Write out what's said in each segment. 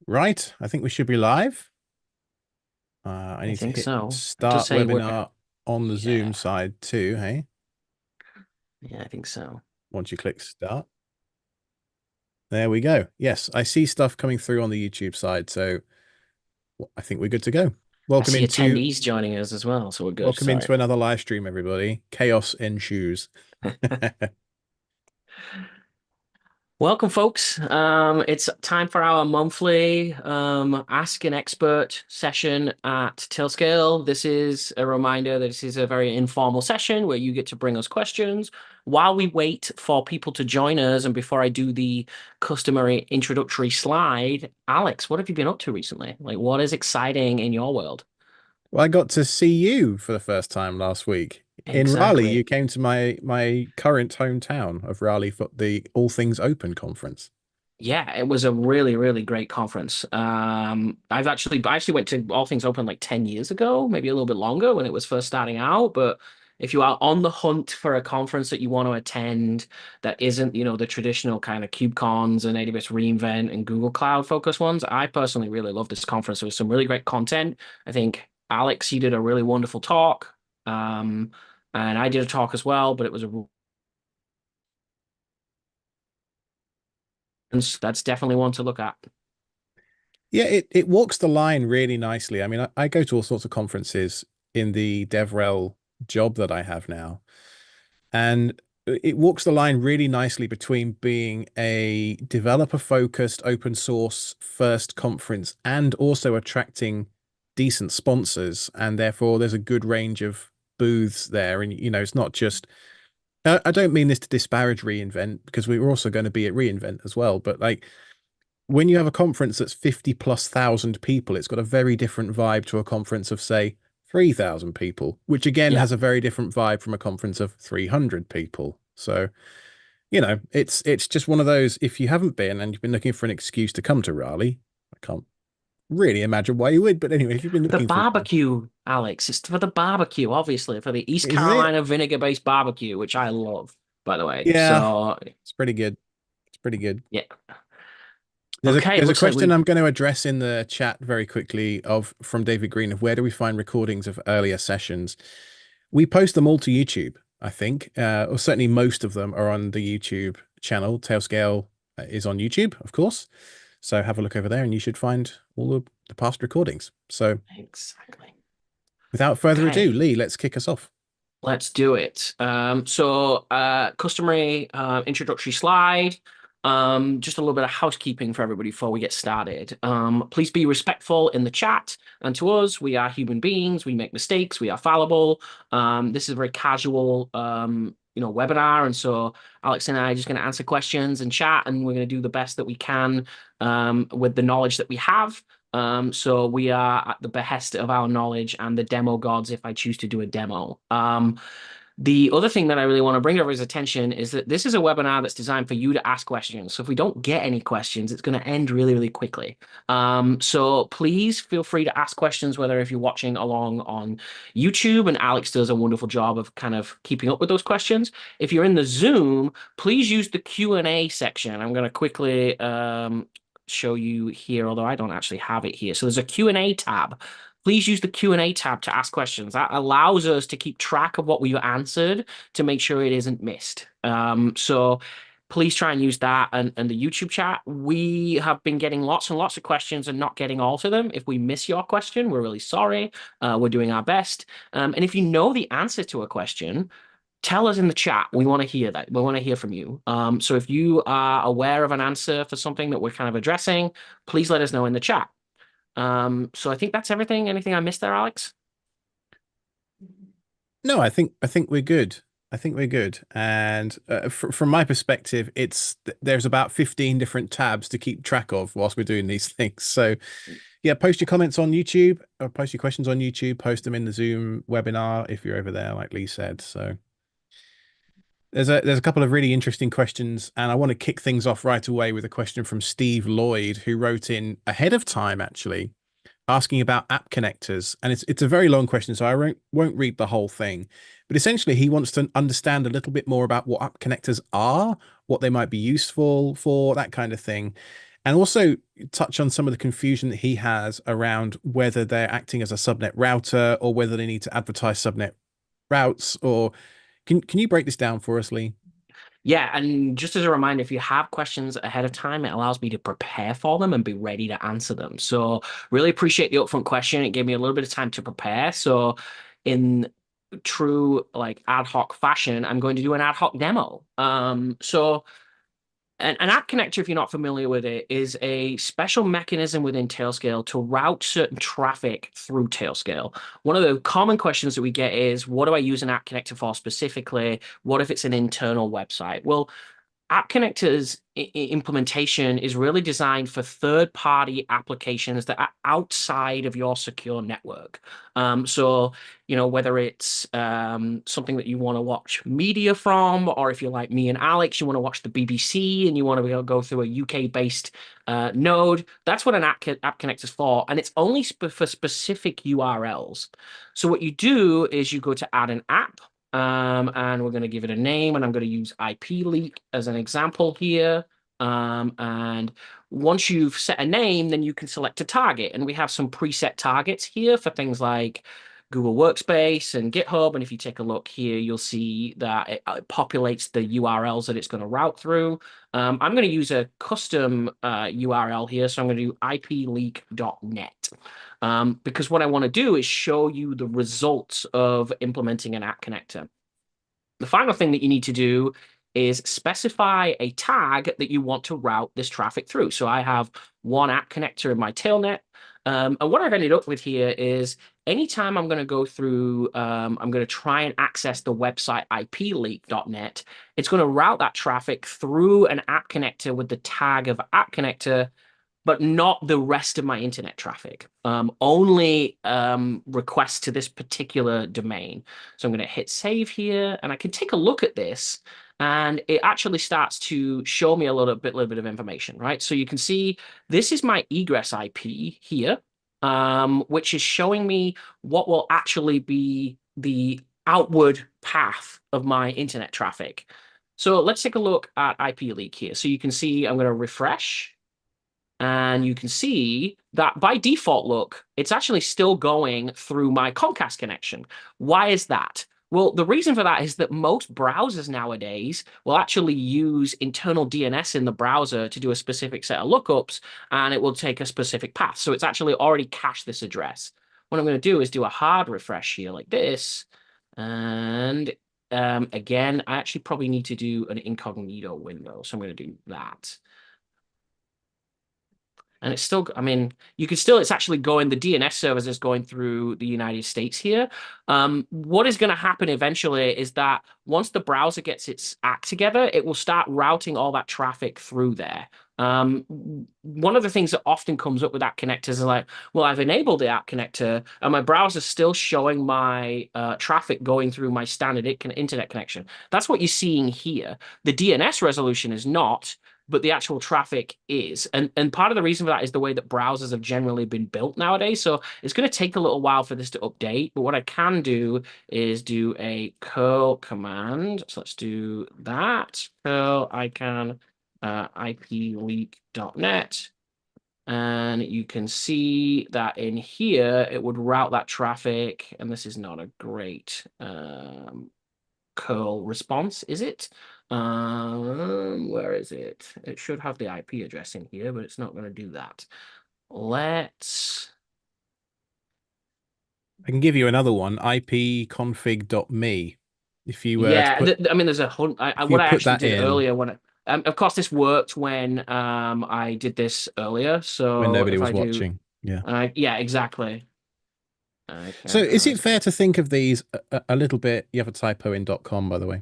Right, I think we should be live. I I need to think hit so. It does start say we're, webinar on the yeah, Zoom side too, hey? yeah, I think so. Once you click start. There we go. Yes, I see stuff coming through on the YouTube side, so I think we're good to go. I Welcome see into attendees joining us as well, so we're good. welcome Sorry. into another live stream, everybody. Chaos ensues. Welcome, folks. It's time for our monthly Ask an Expert session at Tailscale. This is a reminder that this is a very informal session where you get to bring us questions while we wait for people to join us. And before I do the customary introductory slide, Alex, what have you been up to recently? Like, what is exciting in your world? Well, I got to see you for the first time last week in Raleigh. You Exactly. came to my current hometown of Raleigh for the All Things Open conference. Yeah, it was a really, really great conference. I actually went to All Things Open like 10 years ago, maybe a little bit longer when it was first starting out. But if you are on the hunt for a conference that you want to attend that isn't, the traditional kind of KubeCons and AWS reInvent and Google Cloud focus ones, I personally really love this conference. There was some really great content. I think Alex, you did a really wonderful talk. Um, and I did a talk as well, but it was that's definitely one to look at. Yeah, it walks the line really nicely. I mean, I go to all sorts of conferences in the DevRel job that I have now, and it walks the line really nicely between being a developer-focused, open source first conference and also attracting decent sponsors, and therefore there's a good range of booths there. And it's not just I don't mean this to disparage reInvent because we were also going to be at reInvent as well, but like when you have a conference that's 50 plus thousand people, it's got a very different vibe to a conference of, say, 3,000 people, which again Yeah. has a very different vibe from a conference of 300 people. So, it's just one of those, if you haven't been and you've been looking for an excuse to come to Raleigh, I can't really imagine why you would, but anyway, if you've been The looking for one, barbecue, Alex. It's for the barbecue, obviously, for the East is it? Carolina vinegar-based barbecue, which I love, by the way. Yeah, So, it's pretty good. It's pretty good. yeah. There's a Okay, it there's a looks like question we I'm going to address in the chat very quickly of from David Green of where do we find recordings of earlier sessions? We post them all to YouTube, I think, or certainly most of them are on the YouTube channel. Tailscale is on YouTube, of course. So have a look over there and you should find all the past recordings. So exactly. without further ado, Okay. Lee, let's kick us off. Let's do it. Customary introductory slide. Just a little bit of housekeeping for everybody before we get started. Please be respectful in the chat and to us. We are human beings. We make mistakes. We are fallible. This is a very casual, webinar, and so Alex and I are just going to answer questions and chat, and we're going to do the best that we can with the knowledge that we have. So we are at the behest of our knowledge and the demo gods if I choose to do a demo. The other thing that I really want to bring everyone's attention is that this is a webinar that's designed for you to ask questions. So if we don't get any questions, it's going to end really, really quickly. So please feel free to ask questions, whether if you're watching along on YouTube, and Alex does a wonderful job of kind of keeping up with those questions. If you're in the Zoom, please use the Q&A section. I'm going to quickly show you here, although I don't actually have it here. So there's a Q&A tab. Please use the Q&A tab to ask questions. That allows us to keep track of what we've answered to make sure it isn't missed. So please try and use that and the YouTube chat. We have been getting lots and lots of questions and not getting all to them. If we miss your question, we're really sorry. We're doing our best. And if you know the answer to a question, tell us in the chat. We want to hear that. We want to hear from you. So if you are aware of an answer for something that we're kind of addressing, please let us know in the chat. So I think that's everything. Anything I missed there, Alex? No, I think we're good. I think we're good. And from my perspective, there's about 15 different tabs to keep track of whilst we're doing these things. So yeah, post your comments on YouTube or post your questions on YouTube, post them in the Zoom webinar if you're over there, like Lee said. So there's a couple of really interesting questions, and I want to kick things off right away with a question from Steve Lloyd, who wrote in ahead of time, actually, asking about app connectors. And it's a very long question, so I won't read the whole thing. But essentially, he wants to understand a little bit more about what app connectors are, what they might be useful for, that kind of thing. And also touch on some of the confusion that he has around whether they're acting as a subnet router or whether they need to advertise subnet routes. Or can you break this down for us, Lee? Yeah, and just as a reminder, if you have questions ahead of time, it allows me to prepare for them and be ready to answer them. So really appreciate the upfront question. It gave me a little bit of time to prepare. So in true like ad hoc fashion, I'm going to do an ad hoc demo. So an app connector, if you're not familiar with it, is a special mechanism within Tailscale to route certain traffic through Tailscale. One of the common questions that we get is, what do I use an app connector for specifically? What if it's an internal website? Well, App Connector's implementation is really designed for third-party applications that are outside of your secure network. So, whether it's something that you want to watch media from, or if you're like me and Alex, you want to watch the BBC and you want to be able to go through a UK-based node, that's what an app connector is for, and it's only for specific URLs. So what you do is you go to add an app, and we're going to give it a name, and I'm going to use IP leak as an example here. And once you've set a name, then you can select a target. And we have some preset targets here for things like Google Workspace and GitHub. And if you take a look here, you'll see that it populates the URLs that it's going to route through. I'm going to use a custom URL here. So I'm going to do ipleak.net. Because what I want to do is show you the results of implementing an app connector. The final thing that you need to do is specify a tag that you want to route this traffic through. So I have one app connector in my tailnet. And what I've ended up with here is anytime I'm going to go through, I'm going to try and access the website ipleak.net, it's going to route that traffic through an app connector with the tag of app connector, but not the rest of my internet traffic. Only requests to this particular domain. So I'm going to hit save here, and I can take a look at this, and it actually starts to show me a little bit of information, right? So you can see this is my egress IP here, which is showing me what will actually be the outward path of my internet traffic. So let's take a look at IP leak here. So you can see I'm going to refresh. And you can see that by default, look, it's actually still going through my Comcast connection. Why is that? Well, the reason for that is that most browsers nowadays will actually use internal DNS in the browser to do a specific set of lookups, and it will take a specific path. So it's actually already cached this address. What I'm going to do is do a hard refresh here like this. And again, I actually probably need to do an incognito window. So I'm going to do that. And it's still, I mean, you can still, it's actually going, the DNS servers is going through the United States here. What is going to happen eventually is that once the browser gets its act together, it will start routing all that traffic through there. One of the things that often comes up with app connectors is like, well, I've enabled the app connector and my browser's still showing my traffic going through my standard internet connection. That's what you're seeing here. The DNS resolution is not, but the actual traffic is. And part of the reason for that is the way that browsers have generally been built nowadays. So it's going to take a little while for this to update. But what I can do is do a curl command. So let's do that. Curl icon ipleak.net. And you can see that in here, it would route that traffic. And this is not a great curl response, is it? Where is it? It should have the IP address in here, but it's not going to do that. Let's. I can give you another one, ipconfig.me. If you were to Yeah, put I mean, there's a if you what I put actually that did in earlier when of course this worked when I did this earlier. when So nobody if was I do, watching. Yeah. yeah, exactly. I So can is it has. fair to think of these a little bit? You have a typo in .com, by the way.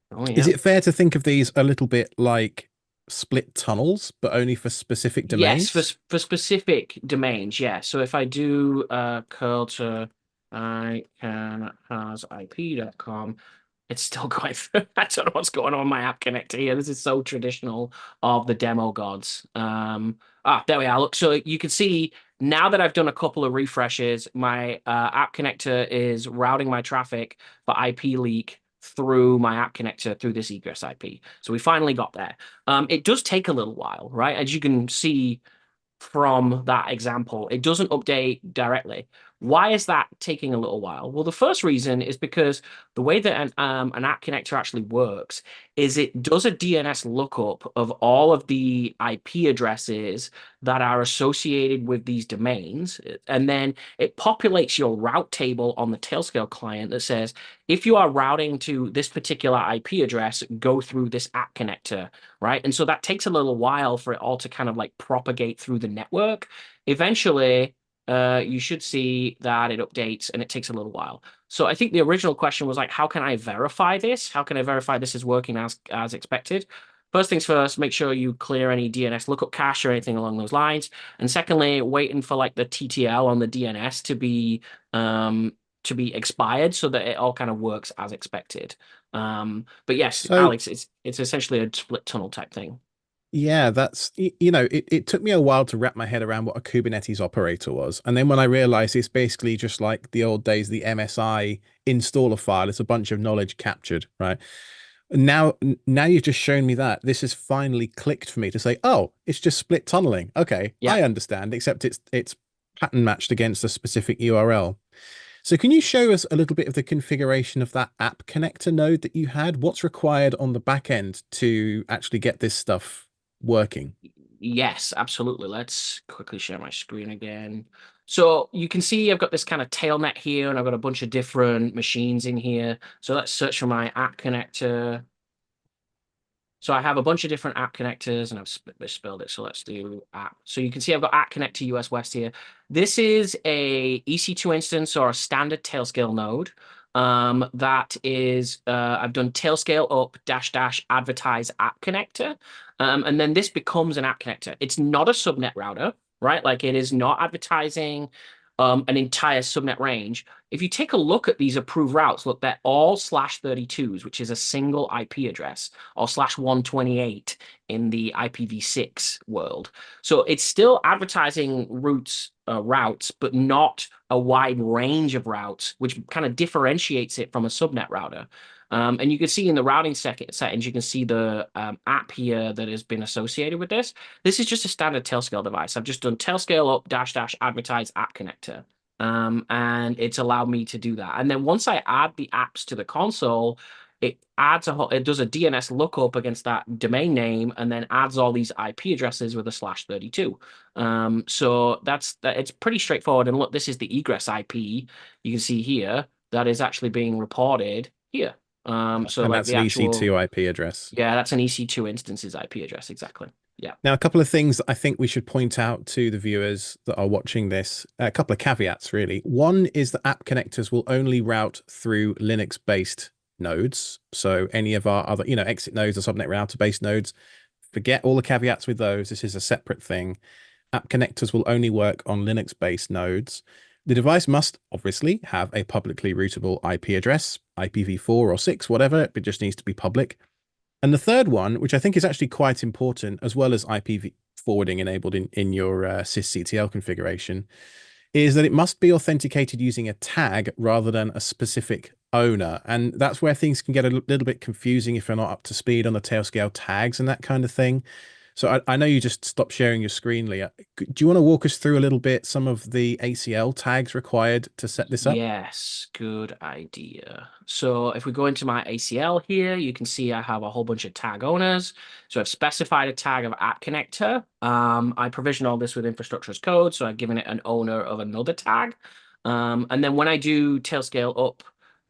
Oh Is yeah. it fair to think of these a little bit like split tunnels, but only for specific Yes, domains? for specific domains, yeah. So if I do curl to I can has IP.com, it's still going through. I don't know what's going on with my app connector here. This is so traditional of the demo gods. There we are. Look, so you can see now that I've done a couple of refreshes, my app connector is routing my traffic for IP leak through my app connector through this egress IP. So we finally got there. It does take a little while, right? As you can see from that example. It doesn't update directly. Why is that taking a little while? Well, the first reason is because the way that an app connector actually works is it does a DNS lookup of all of the IP addresses that are associated with these domains, and then it populates your route table on the Tailscale client that says, if you are routing to this particular IP address, go through this app connector, right? And so that takes a little while for it all to kind of like propagate through the network. Eventually, you should see that it updates and it takes a little while. So I think the original question was like, how can I verify this? How can I verify this is working as expected? First things first, make sure you clear any DNS lookup cache or anything along those lines. And secondly, waiting for like the TTL on the DNS to be expired so that it all kind of works as expected. But yes, So Alex, it's essentially a split tunnel type thing. yeah, it took me a while to wrap my head around what a Kubernetes operator was. And then when I realized it's basically just like the old days, the MSI installer file, it's a bunch of knowledge captured, right? Now you've just shown me that this has finally clicked for me to say, oh, it's just split tunneling. Okay, Yeah. I understand, except it's pattern matched against a specific URL. So can you show us a little bit of the configuration of that app connector node that you had? What's required on the back end to actually get this stuff working? Yes, absolutely. Let's quickly share my screen again. So you can see I've got this kind of tailnet here, and I've got a bunch of different machines in here. So let's search for my app connector. So I have a bunch of different app connectors, and I've misspelled it. So let's do app. So you can see I've got app connector US West here. This is a EC2 instance or a standard Tailscale node. That is, I've done Tailscale up dash dash advertise app connector. And then this becomes an app connector. It's not a subnet router, right? Like it is not advertising an entire subnet range. If you take a look at these approved routes, look, they're all /32s, which is a single IP address, or /128 in the IPv6 world. So it's still advertising routes, but not a wide range of routes, which kind of differentiates it from a subnet router. And you can see in the routing settings, you can see the app here that has been associated with this. This is just a standard Tailscale device. I've just done Tailscale up dash dash advertise app connector. And it's allowed me to do that. And then once I add the apps to the console, it does a DNS lookup against that domain name and then adds all these IP addresses with a /32. So it's pretty straightforward. And look, this is the egress IP you can see here that is actually being reported here. So And like that's the an actual, EC2 IP address. yeah, that's an EC2 instance's IP address, exactly. Yeah. Now, a couple of things that I think we should point out to the viewers that are watching this, a couple of caveats, really. One is that app connectors will only route through Linux-based nodes. So any of our other, exit nodes or subnet router-based nodes, forget all the caveats with those. This is a separate thing. App connectors will only work on Linux-based nodes. The device must obviously have a publicly routable IP address, IPv4 or 6, whatever. It just needs to be public. And the third one, which I think is actually quite important, as well as IPv forwarding enabled in your sysctl configuration, is that it must be authenticated using a tag rather than a specific owner. And that's where things can get a little bit confusing if you're not up to speed on the Tailscale tags and that kind of thing. So I know you just stopped sharing your screen, Leah. Do you want to walk us through a little bit some of the ACL tags required to set this up? Yes, good idea. So if we go into my ACL here, you can see I have a whole bunch of tag owners. So I've specified a tag of app connector. I provision all this with infrastructure as code, so I've given it an owner of another tag. And then when I do Tailscale up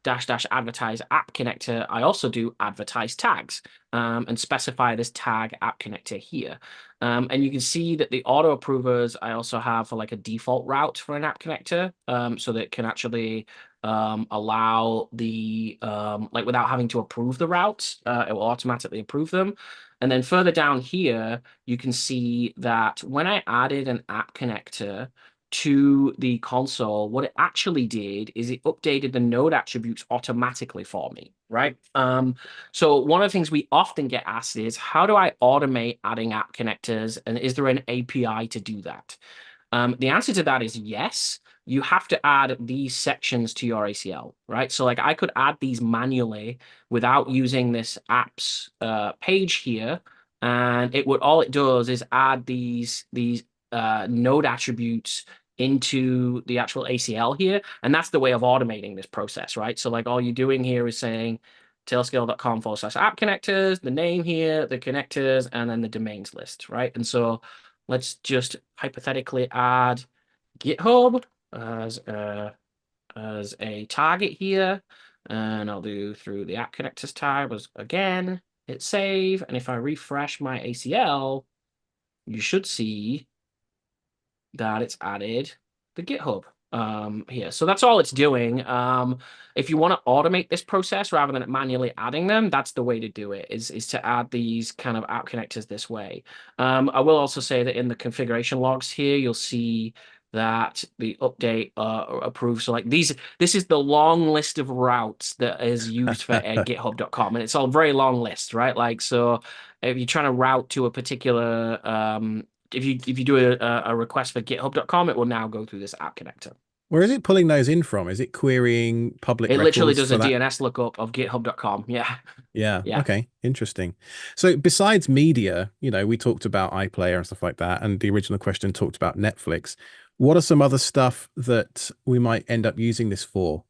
dash dash advertise app connector, I also do advertise tags and specify this tag app connector here. And you can see that the auto approvers I also have for like a default route for an app connector, so that it can actually allow the like without having to approve the routes, it will automatically approve them. And then further down here, you can see that when I added an app connector to the console, what it actually did is it updated the node attributes automatically for me, right? So one of the things we often get asked is, how do I automate adding app connectors, and is there an API to do that? The answer to that is yes. you have to add these sections to your ACL, right? So like I could add these manually without using this apps page here, and it would all it does is add these node attributes into the actual ACL here, and that's the way of automating this process, right? So like all you're doing here is saying tailscale.com/app connectors, the name here, the connectors, and then the domains list, right? And so let's just hypothetically add GitHub as a target here, and I'll do through the app connectors tab as again, hit save, and if I refresh my ACL, you should see that it's added the GitHub here. So that's all it's doing. If you want to automate this process rather than manually adding them, that's the way to do it, is to add these kind of app connectors this way. I will also say that in the configuration logs here, you'll see that the update approved. So like this is the long list of routes that is used for github.com, and it's a very long list, right? Like, so if you're trying to route to a particular if you do a request for github.com, it will now go through this app connector. Where is it pulling those in from? Is it querying public It literally records does for a that? DNS lookup of github.com. Yeah. Yeah. Yeah. Okay. Interesting. So besides media, we talked about iPlayer and stuff like that, and the original question talked about Netflix. What are some other stuff that we might end up using this for?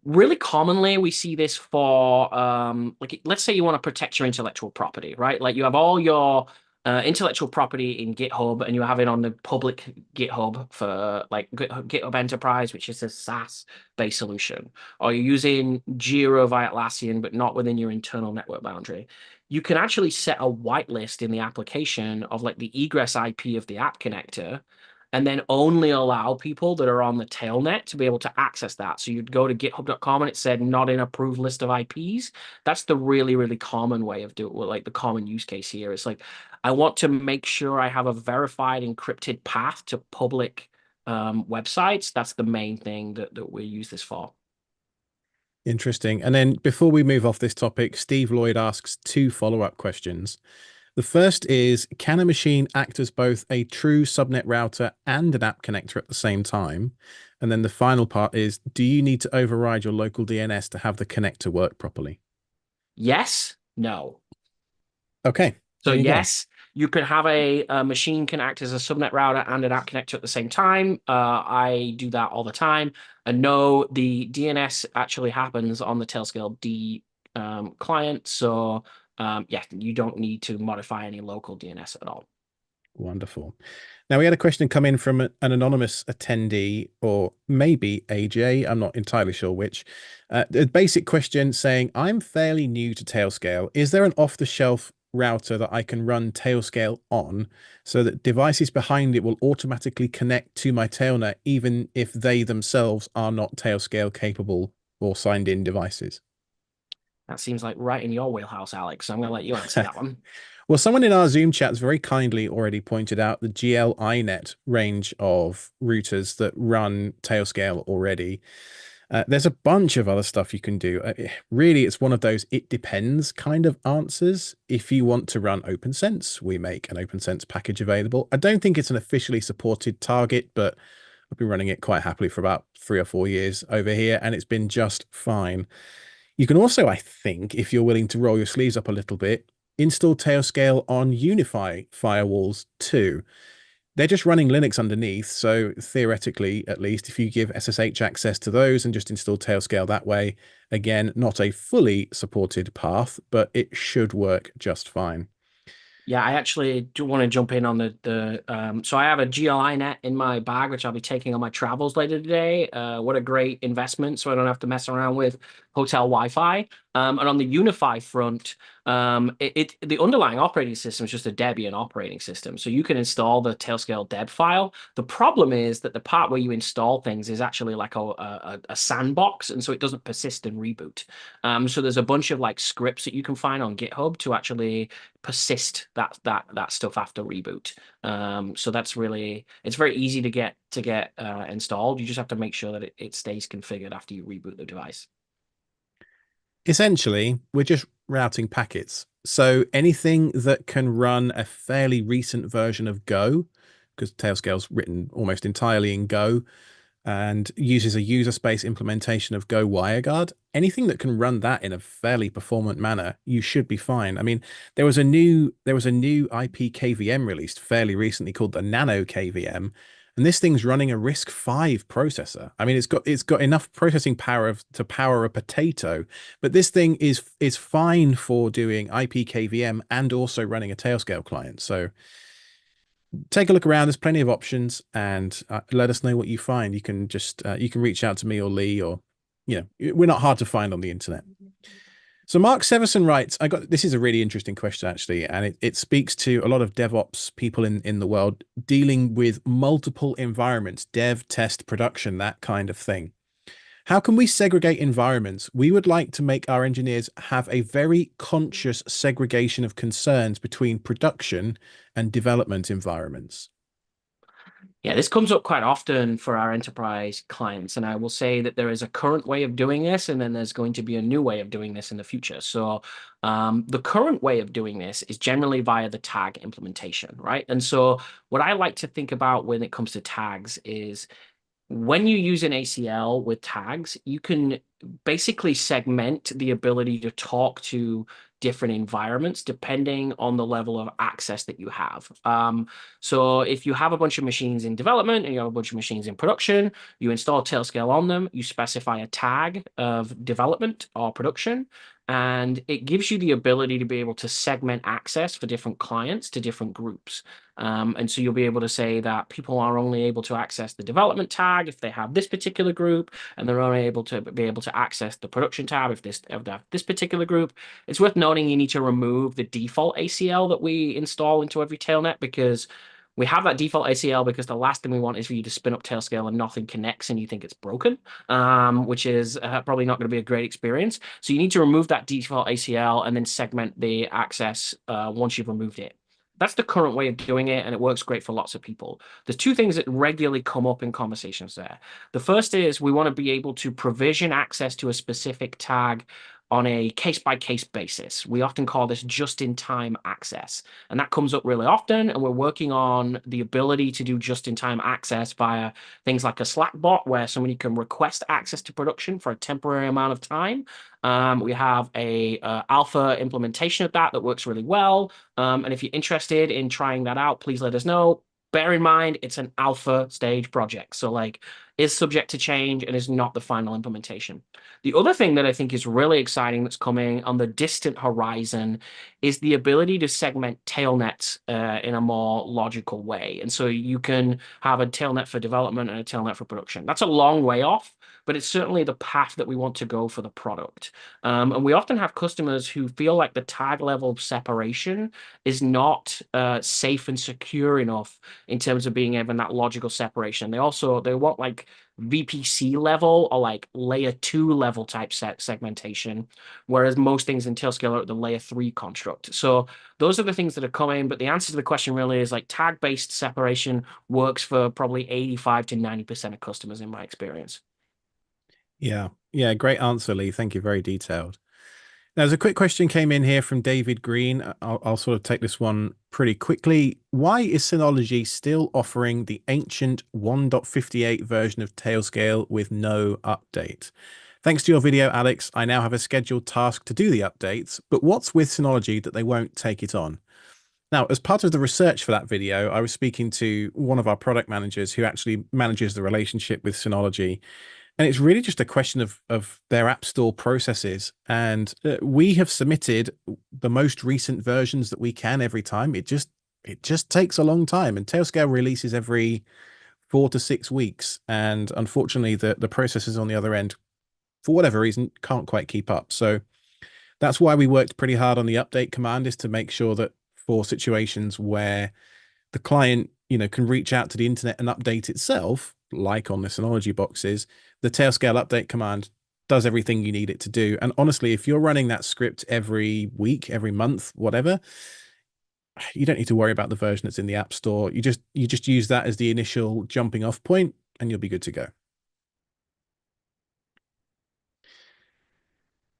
Really commonly we see this for like let's say you want to protect your intellectual property, right? Like you have all your intellectual property in GitHub and you have it on the public GitHub for like GitHub Enterprise, which is a SaaS based solution, or you're using Jira via Atlassian but not within your internal network boundary. You can actually set a whitelist in the application of like the egress IP of the app connector, and then only allow people that are on the tailnet to be able to access that. So you'd go to github.com and it said not in approved list of IPs. That's the really, really common way of doing it, like the common use case here. It's like, I want to make sure I have a verified encrypted path to public websites. That's the main thing that we use this for. Interesting. And then before we move off this topic, Steve Lloyd asks two follow-up questions. The first is, can a machine act as both a true subnet router and an app connector at the same time? And then the final part is, do you need to override your local DNS to have the connector work properly? Yes, no. Okay, So there you go. yes, you can have a machine can act as a subnet router and an app connector at the same time. I do that all the time. And no, the DNS actually happens on the Tailscale D client. So yeah, you don't need to modify any local DNS at all. Wonderful. Now, we had a question come in from an anonymous attendee, or maybe AJ, I'm not entirely sure which. A basic question saying, I'm fairly new to Tailscale. Is there an off-the-shelf router that I can run Tailscale on so that devices behind it will automatically connect to my tailnet, even if they themselves are not Tailscale capable or signed in devices? That seems like right in your wheelhouse, Alex. So I'm going to let you answer that one. Well, someone in our Zoom chats very kindly already pointed out the GL-iNet range of routers that run Tailscale already. There's a bunch of other stuff you can do. Really, it's one of those it depends kind of answers. If you want to run OpenSense, we make an OpenSense package available. I don't think it's an officially supported target, but I've been running it quite happily for about 3 or 4 years over here, and it's been just fine. You can also, I think, if you're willing to roll your sleeves up a little bit, install Tailscale on Unify firewalls too. They're just running Linux underneath, so theoretically, at least, if you give SSH access to those and just install Tailscale that way, again, not a fully supported path, but it should work just fine. Yeah, I actually do want to jump in on the so I have a GLI net in my bag, which I'll be taking on my travels later today. What a great investment, so I don't have to mess around with hotel Wi-Fi. And on the Unify front, the underlying operating system is just a Debian operating system. So you can install the Tailscale deb file. The problem is that the part where you install things is actually like a sandbox, and so it doesn't persist and reboot. So there's a bunch of like scripts that you can find on GitHub to actually persist that stuff after reboot. So that's really it's very easy to get installed. You just have to make sure that it stays configured after you reboot the device. Essentially, we're just routing packets. So anything that can run a fairly recent version of Go because Tailscale's written almost entirely in Go and uses a user space implementation of Go WireGuard. Anything that can run that in a fairly performant manner, you should be fine. I mean, there was a new IP KVM released fairly recently called the Nano KVM, and this thing's running a RISC-V processor. I mean, it's got enough processing power to power a potato, but this thing is fine for doing IP KVM and also running a Tailscale client. So take a look around. There's plenty of options, and let us know what you find. You can reach out to me or Lee, or we're not hard to find on the internet. So Mark Severson writes, I got this is a really interesting question actually, and it speaks to a lot of DevOps people in the world dealing with multiple environments, dev, test, production, that kind of thing. How can we segregate environments? We would like to make our engineers have a very conscious segregation of concerns between production and development environments. Yeah, this comes up quite often for our enterprise clients, and I will say that there is a current way of doing this, and then there's going to be a new way of doing this in the future. So, the current way of doing this is generally via the tag implementation, right? And so, what I like to think about when it comes to tags is when you use an ACL with tags, you can basically segment the ability to talk to different environments depending on the level of access that you have. So if you have a bunch of machines in development and you have a bunch of machines in production, you install Tailscale on them, you specify a tag of development or production, and it gives you the ability to be able to segment access for different clients to different groups. And so you'll be able to say that people are only able to access the development tag if they have this particular group, and they're only able to access the production tab if they have this particular group. It's worth noting you need to remove the default ACL that we install into every tailnet because we have that default ACL because the last thing we want is for you to spin up Tailscale and nothing connects and you think it's broken, which is probably not going to be a great experience. So you need to remove that default ACL and then segment the access once you've removed it. That's the current way of doing it, and it works great for lots of people. There's two things that regularly come up in conversations there. The first is we want to be able to provision access to a specific tag on a case-by-case basis. We often call this just-in-time access, and that comes up really often, and we're working on the ability to do just-in-time access via things like a Slack bot where somebody can request access to production for a temporary amount of time. We have a alpha implementation of that works really well. And if you're interested in trying that out, please let us know. Bear in mind, it's an alpha stage project. So like is subject to change and is not the final implementation. The other thing that I think is really exciting that's coming on the distant horizon is the ability to segment tailnets in a more logical way. And so you can have a tailnet for development and a tailnet for production. That's a long way off, but it's certainly the path that we want to go for the product. And we often have customers who feel like the tag level separation is not safe and secure enough in terms of being able that logical separation. They want like VPC level or like layer 2 level type segmentation, whereas most things in Tailscale are at the layer 3 construct. So those are the things that are coming. But the answer to the question really is like tag based separation works for probably 85 to 90% of customers in my experience. Yeah. Yeah. Great answer, Lee. Thank you. Very detailed. Now, there's a quick question came in here from David Green. I'll sort of take this one pretty quickly. Why is Synology still offering the ancient 1.58 version of Tailscale with no update? Thanks to your video, Alex, I now have a scheduled task to do the updates, but what's with Synology that they won't take it on? Now, as part of the research for that video, I was speaking to one of our product managers who actually manages the relationship with Synology. And it's really just a question of their app store processes. And we have submitted the most recent versions that we can every time. It just takes a long time. And Tailscale releases every 4 to 6 weeks. And unfortunately, the processes on the other end, for whatever reason, can't quite keep up. So that's why we worked pretty hard on the update command, is to make sure that for situations where the client, can reach out to the internet and update itself, like on the Synology boxes, the Tailscale update command does everything you need it to do. And honestly, if you're running that script every week, every month, whatever, you don't need to worry about the version that's in the App Store. You just use that as the initial jumping off point, and you'll be good to go.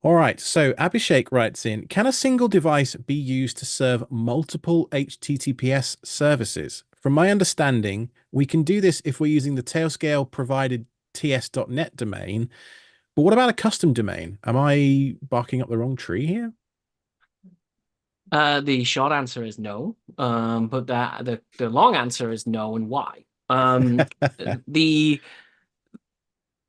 All right, so Abhishek writes in, can a single device be used to serve multiple HTTPS services? From my understanding, we can do this if we're using the Tailscale provided ts.net domain. But what about a custom domain? Am I barking up the wrong tree here? The short answer is no. But the long answer is no, and why? The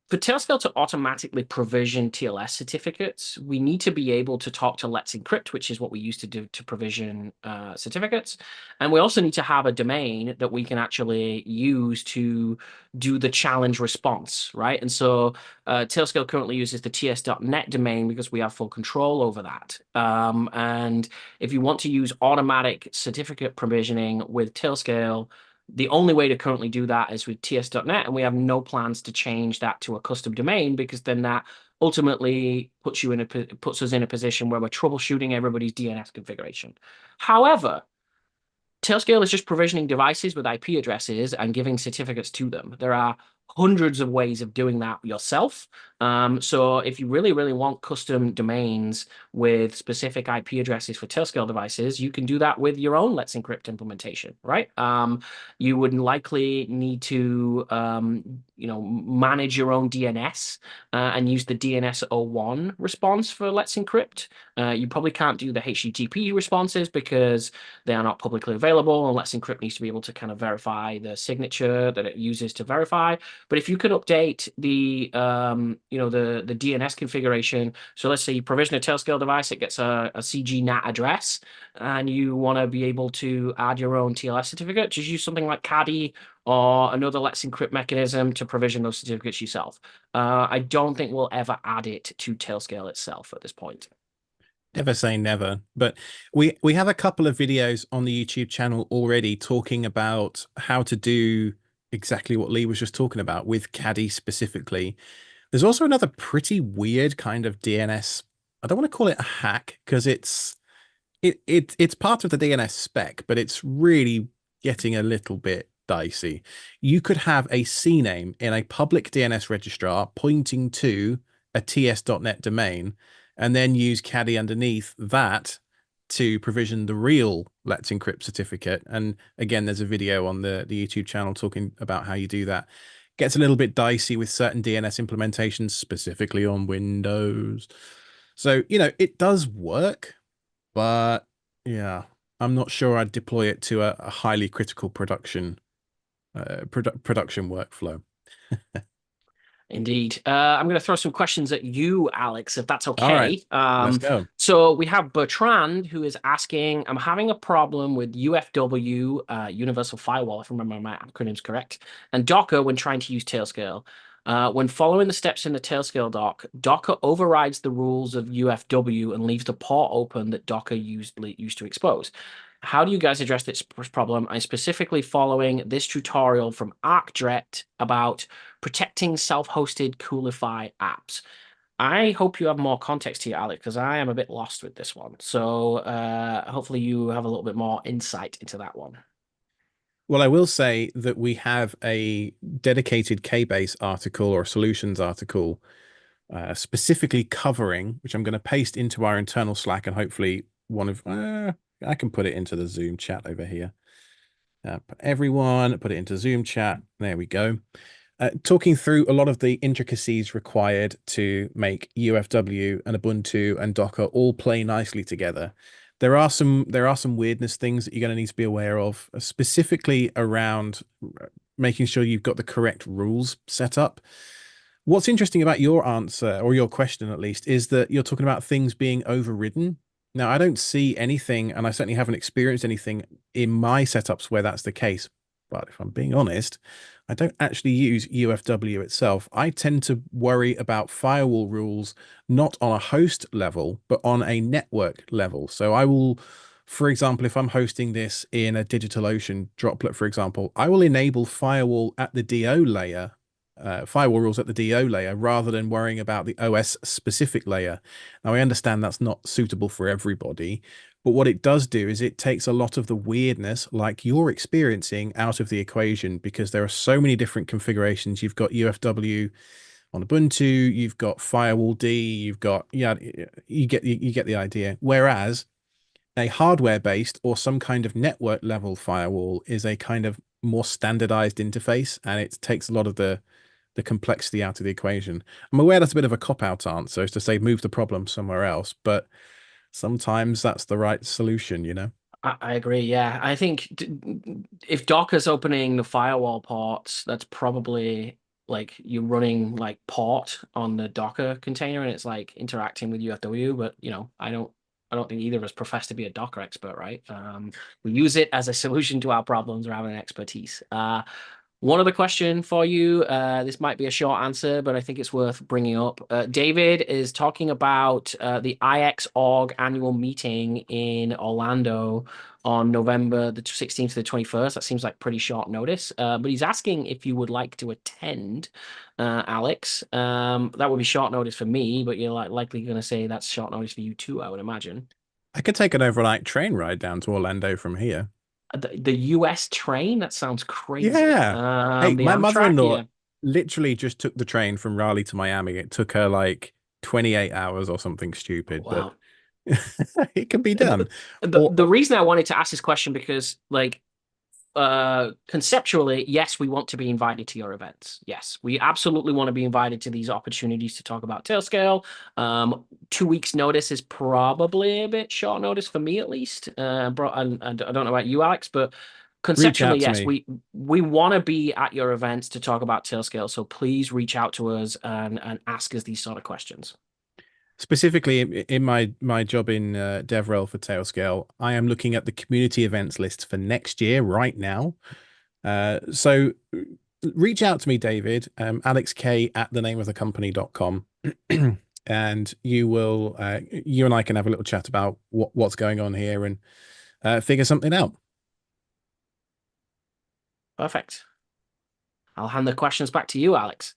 For Tailscale to automatically provision TLS certificates, we need to be able to talk to Let's Encrypt, which is what we used to do to provision certificates. And we also need to have a domain that we can actually use to do the challenge response, right? And so Tailscale currently uses the ts.net domain because we have full control over that. And if you want to use automatic certificate provisioning with Tailscale, the only way to currently do that is with ts.net, and we have no plans to change that to a custom domain because then that ultimately puts us in a position where we're troubleshooting everybody's DNS configuration. However, Tailscale is just provisioning devices with IP addresses and giving certificates to them. There are hundreds of ways of doing that yourself. So if you really, really want custom domains with specific IP addresses for Tailscale devices, you can do that with your own Let's Encrypt implementation, right? You would likely need to, manage your own DNS and use the DNS-01 response for Let's Encrypt. You probably can't do the HTTP responses because they are not publicly available, and Let's Encrypt needs to be able to kind of verify the signature that it uses to verify. But if you could update the DNS configuration, so let's say you provision a Tailscale device, it gets a CG NAT address, and you want to be able to add your own TLS certificate, just use something like Caddy or another Let's Encrypt mechanism to provision those certificates yourself. I don't think we'll ever add it to Tailscale itself at this point. Never say never, but we have a couple of videos on the YouTube channel already talking about how to do exactly what Lee was just talking about with Caddy specifically. There's also another pretty weird kind of DNS. I don't want to call it a hack because it's part of the DNS spec, but it's really getting a little bit dicey. You could have a CNAME in a public DNS registrar pointing to a ts.net domain, and then use Caddy underneath that to provision the real Let's Encrypt certificate. And again, there's a video on the YouTube channel talking about how you do that. Gets a little bit dicey with certain DNS implementations, specifically on Windows. So, it does work, but yeah, I'm not sure I'd deploy it to a highly critical production workflow. Indeed. I'm going to throw some questions at you, Alex, if that's All right, okay. let's go. So we have Bertrand who is asking, I'm having a problem with UFW, Universal Firewall, if I remember my acronyms correct, and Docker when trying to use Tailscale. When following the steps in the Tailscale doc, Docker overrides the rules of UFW and leaves the port open that Docker used to expose. How do you guys address this problem? I'm specifically following this tutorial from ArcDret about protecting self-hosted Coolify apps. I hope you have more context here, Alex, because I am a bit lost with this one. So hopefully you have a little bit more insight into that one. Well, I will say that we have a dedicated K-base article or solutions article specifically covering, which I'm going to paste into our internal Slack, and hopefully I can put it into the Zoom chat over here. Put it into Zoom chat. There we go. Talking through a lot of the intricacies required to make UFW and Ubuntu and Docker all play nicely together. There are some weirdness things that you're going to need to be aware of, specifically around making sure you've got the correct rules set up. What's interesting about your answer, or your question at least, is that you're talking about things being overridden. Now, I don't see anything, and I certainly haven't experienced anything in my setups where that's the case. But if I'm being honest, I don't actually use UFW itself. I tend to worry about firewall rules not on a host level, but on a network level. So I will, for example, if I'm hosting this in a DigitalOcean droplet, for example, I will enable firewall rules at the DO layer rather than worrying about the OS specific layer. Now, I understand that's not suitable for everybody, but what it does do is it takes a lot of the weirdness like you're experiencing out of the equation, because there are so many different configurations. You've got UFW on Ubuntu, you've got firewall D, you've got, yeah, you get the idea. Whereas a hardware based or some kind of network level firewall is a kind of more standardized interface, and it takes a lot of the complexity out of the equation. I'm aware that's a bit of a cop out answer, is to say move the problem somewhere else, but sometimes that's the right solution, you know? I agree. Yeah, I think if Docker's opening the firewall ports, that's probably like you're running like port on the Docker container, and it's like interacting with UFW. But I don't think either of us profess to be a Docker expert, right? We use it as a solution to our problems rather than expertise. One other question for you. This might be a short answer, but I think it's worth bringing up. David is talking about the IX.org annual meeting in Orlando on November the 16th to the 21st. That seems like pretty short notice. But he's asking if you would like to attend, Alex. That would be short notice for me, but you're likely going to say that's short notice for you too, I would imagine. I could take an overnight train ride down to Orlando from here. The US train? That sounds crazy. Yeah. Hey, The my Amtrak? mother-in-law Yeah. literally just took the train from Raleigh to Miami. It took her like 28 hours or something Oh, stupid, but wow. it can be The, done. Or the reason I wanted to ask this question because like conceptually, yes, we want to be invited to your events. Yes, we absolutely want to be invited to these opportunities to talk about Tailscale. 2 weeks notice is probably a bit short notice for me at least. And I don't know about you, Alex, but reach conceptually, out to yes, me. we want to be at your events to talk about Tailscale. So please reach out to us and ask us these sort of questions. Specifically in my job in DevRel for Tailscale, I am looking at the community events list for next year right now. So reach out to me, David, Alex K at the name of the company.com. And you and I can have a little chat about what's going on here and figure something out. Perfect. I'll hand the questions back to you, Alex.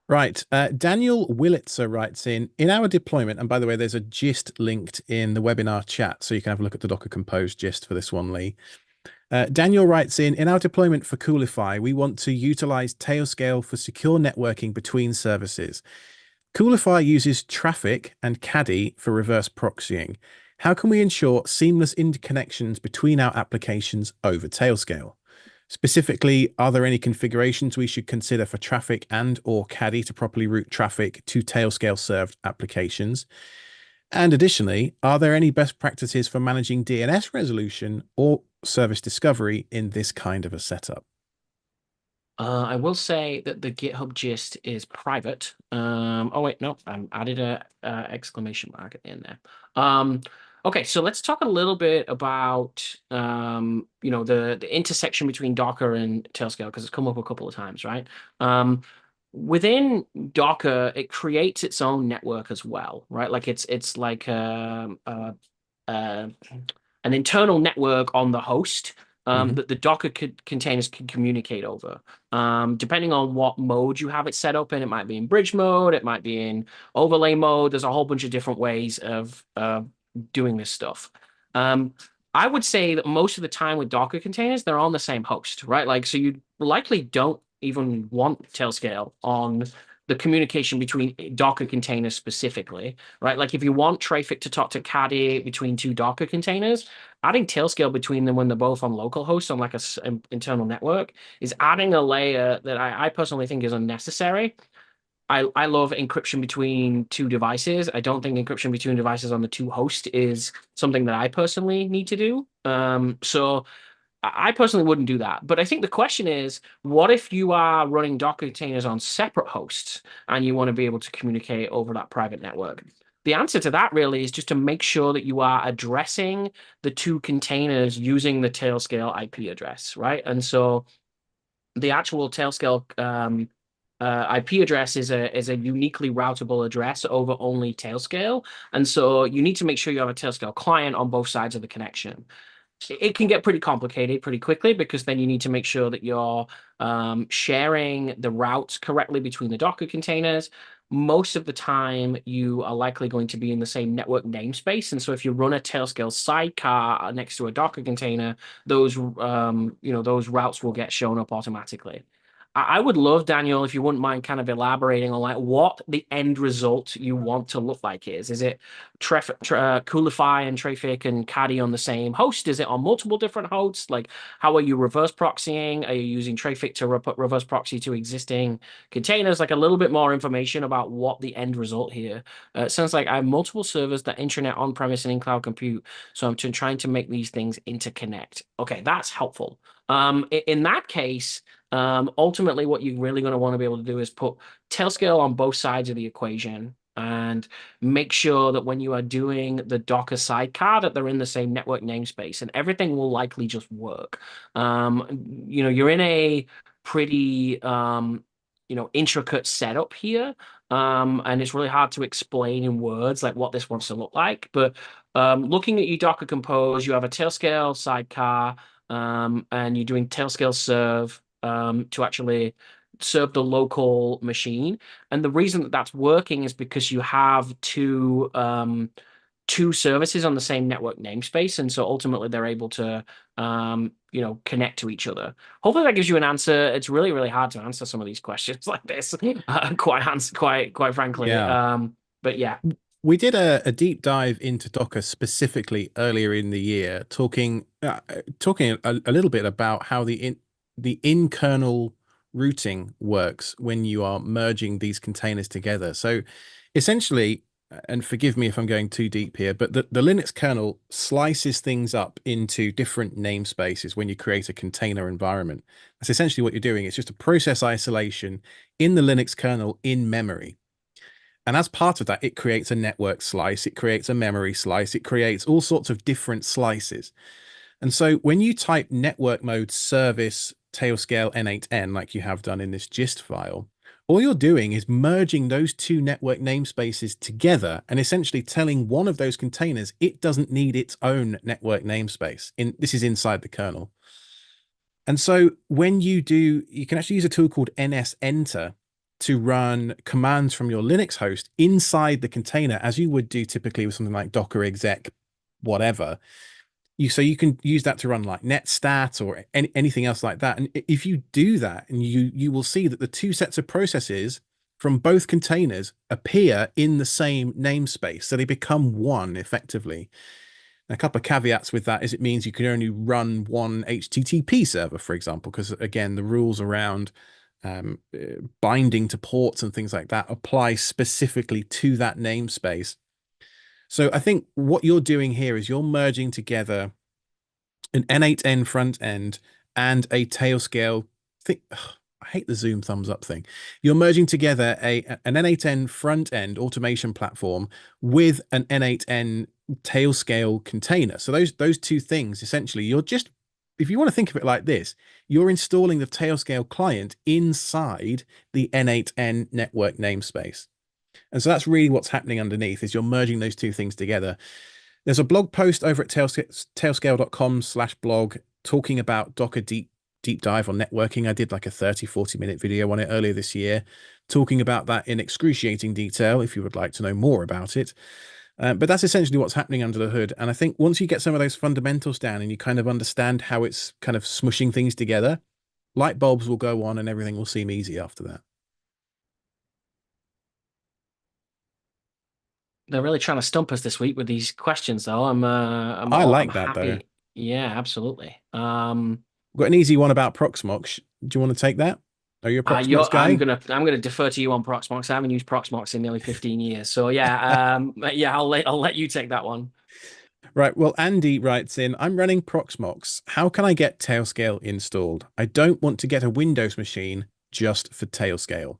Right. Daniel Willitzer writes in our deployment, and by the way, there's a gist linked in the webinar chat, so you can have a look at the Docker Compose gist for this one, Lee. Daniel writes in our deployment for Coolify, we want to utilize Tailscale for secure networking between services. Coolify uses Traffic and Caddy for reverse proxying. How can we ensure seamless interconnections between our applications over Tailscale? Specifically, are there any configurations we should consider for Traffic and or Caddy to properly route traffic to Tailscale served applications? And additionally, are there any best practices for managing DNS resolution or service discovery in this kind of a setup? I will say that the GitHub gist is private. Oh wait, no, I added a exclamation mark at the end there. Okay, so let's talk a little bit about the intersection between Docker and Tailscale because it's come up a couple of times, right? Within Docker, it creates its own network as well, right? Like it's like uh, an internal network on the host Mhm. that the Docker containers can communicate over. Depending on what mode you have it set up in, it might be in bridge mode, it might be in overlay mode. There's a whole bunch of different ways of doing this stuff. Um, I would say that most of the time with Docker containers, they're on the same host, right? Like, so you likely don't even want Tailscale on the communication between Docker containers specifically, right? Like if you want traffic to talk to Caddy between two Docker containers, adding Tailscale between them when they're both on local hosts on like an internal network is adding a layer that I personally think is unnecessary. I love encryption between two devices. I don't think encryption between devices on the two hosts is something that I personally need to do. So I personally wouldn't do that. But I think the question is, what if you are running Docker containers on separate hosts and you want to be able to communicate over that private network? The answer to that really is just to make sure that you are addressing the two containers using the Tailscale IP address, right? And so the actual Tailscale IP address is a uniquely routable address over only Tailscale, and so you need to make sure you have a Tailscale client on both sides of the connection. It can get pretty complicated pretty quickly because then you need to make sure that you're sharing the routes correctly between the Docker containers. Most of the time, you are likely going to be in the same network namespace, and so if you run a Tailscale sidecar next to a Docker container, those those routes will get shown up automatically. I would love, Daniel, if you wouldn't mind kind of elaborating on like what the end result you want to look like is. Is it Coolify and Trafic and Caddy on the same host? Is it on multiple different hosts? Like, how are you reverse proxying? Are you using Trafic to reverse proxy to existing containers? Like a little bit more information about what the end result here. It sounds like I have multiple servers that internet on premise and in cloud compute. So I'm trying to make these things interconnect. Okay, that's helpful. In that case, ultimately, what you're really going to want to be able to do is put Tailscale on both sides of the equation and make sure that when you are doing the Docker sidecar, that they're in the same network namespace, and everything will likely just work. You're in a pretty intricate setup here. And it's really hard to explain in words like what this wants to look like. But looking at your Docker Compose, you have a Tailscale sidecar, and you're doing Tailscale serve to actually serve the local machine. And the reason that that's working is because you have two services on the same network namespace, and so ultimately they're able to connect to each other. Hopefully that gives you an answer. It's really, really hard to answer some of these questions like this, quite frankly. Yeah. But yeah, We did a deep dive into Docker specifically earlier in the year, talking a little bit about how the in kernel routing works when you are merging these containers together. So essentially, and forgive me if I'm going too deep here, but the Linux kernel slices things up into different namespaces when you create a container environment. That's essentially what you're doing. It's just a process isolation in the Linux kernel in memory. And as part of that, it creates a network slice, it creates a memory slice, it creates all sorts of different slices. And so when you type network mode service tailscale N8N, like you have done in this gist file, all you're doing is merging those two network namespaces together and essentially telling one of those containers it doesn't need its own network namespace. This is inside the kernel. And so when you do, you can actually use a tool called nsenter to run commands from your Linux host inside the container, as you would do typically with something like Docker exec, whatever. So you can use that to run like netstat or anything else like that. And if you do that, and you will see that the two sets of processes from both containers appear in the same namespace, so they become one effectively. A couple of caveats with that is it means you can only run one HTTP server, for example, because again, the rules around binding to ports and things like that apply specifically to that namespace. So I think what you're doing here is you're merging together an N8N front end and a Tailscale thing. I hate the Zoom thumbs up thing. You're merging together an N8N front end automation platform with an N8N Tailscale container. So those two things essentially, if you want to think of it like this, you're installing the Tailscale client inside the N8N network namespace. And so that's really what's happening underneath is you're merging those two things together. There's a blog post over at tailscale.com/blog talking about Docker deep dive on networking. I did like a 30-40 minute video on it earlier this year, talking about that in excruciating detail if you would like to know more about it. But that's essentially what's happening under the hood. And I think once you get some of those fundamentals down and you kind of understand how it's kind of smushing things together, light bulbs will go on and everything will seem easy after that. they're really trying to stump us this week with these questions, though. I I'm like that though. happy. Yeah, absolutely. Got an easy one about Proxmox. Do you want to take that? Are you a Proxmox guy? I'm gonna defer to you on Proxmox. I haven't used Proxmox in nearly 15 years, so yeah, yeah, I'll let you take that one. Right. Well, Andy writes in, I'm running Proxmox. How can I get Tailscale installed? I don't want to get a Windows machine just for Tailscale.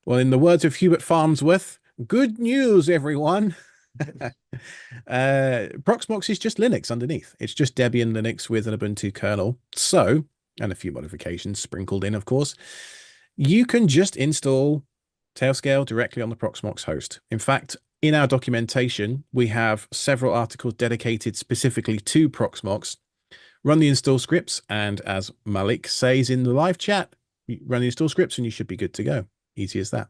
Well, in the words of Hubert Farnsworth, good news, everyone. Proxmox is just Linux underneath. It's just Debian Linux with an Ubuntu kernel. So, and a few modifications sprinkled in, of course, you can just install Tailscale directly on the Proxmox host. In fact, in our documentation, we have several articles dedicated specifically to Proxmox. Run the install scripts, and as Malik says in the live chat, run the install scripts and you should be good to go. Easy as that.